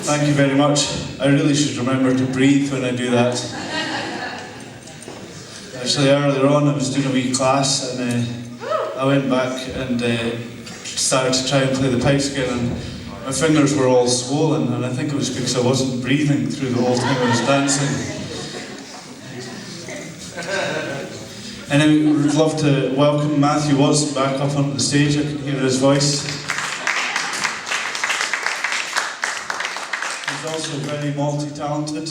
Thank you very much. I really should remember to breathe when I do that. Actually, earlier on I was doing a wee class and I went back and started to try and play the pipes again, and my fingers were all swollen, and I think it was because I wasn't breathing through the whole time I was dancing. And I would love to welcome Matthew Watson back up onto the stage. I can hear his voice. He's also very multi-talented.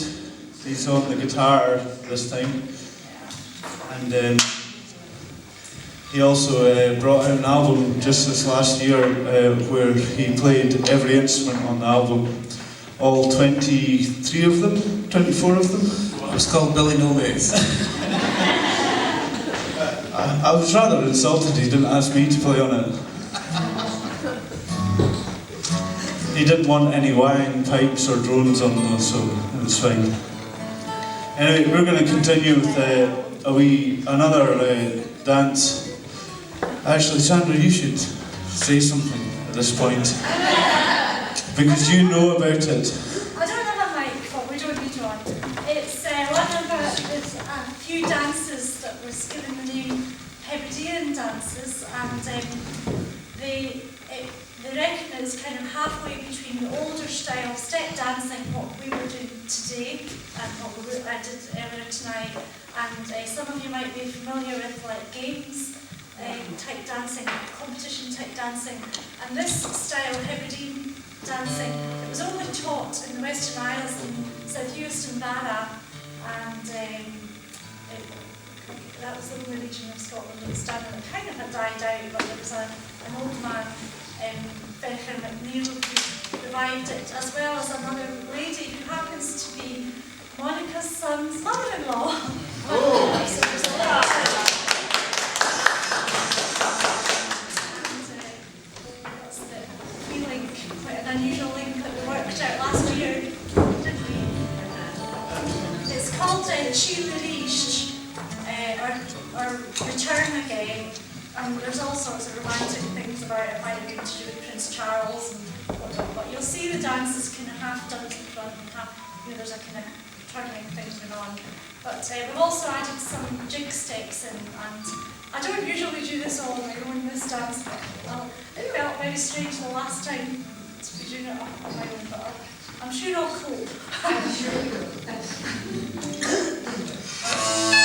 He's on the guitar this time. And he also brought out an album just this last year where he played every instrument on the album. All 23 of them? 24 of them? It was called Billy No Move. I was rather insulted he didn't ask me to play on it. He didn't want any wiring pipes or drones on though, so it was fine. Anyway, we're going to continue with another dance. Actually, Sandra, you should say something at this point, because you know about it. I don't have a mic, but we don't need one. It's one of a few dances that was given the name Aibreán dances, and they reckon it's kind of halfway between the older style step dancing, what we were doing today, and what I did earlier tonight. And some of you might be familiar with like games type dancing, competition type dancing. And this style, Aibreán dancing, it was only taught in the Western Isles in South Uist and Dhoire, and that was the only region of Scotland that was done, and it kind of had died out, but there was an old man, Féile McNeil, who revived it, as well as another lady who happens to be Monica's son's mother-in-law. Oh. So there's a lot that's the wee link, quite an unusual link that we worked out last year, didn't we? It's called Chile or Return Again, and there's all sorts of romantic things about it. It might have been to do with Prince Charles and whatnot, but you'll see the dances kind of half done in front and half, there's a kind of turning thing going on. But we've also added some jig steps in, and I don't usually do this all on my own, this dance, but it felt very strange the last time to be doing it on my own, but I'm sure I'll cope. I'm sure you will.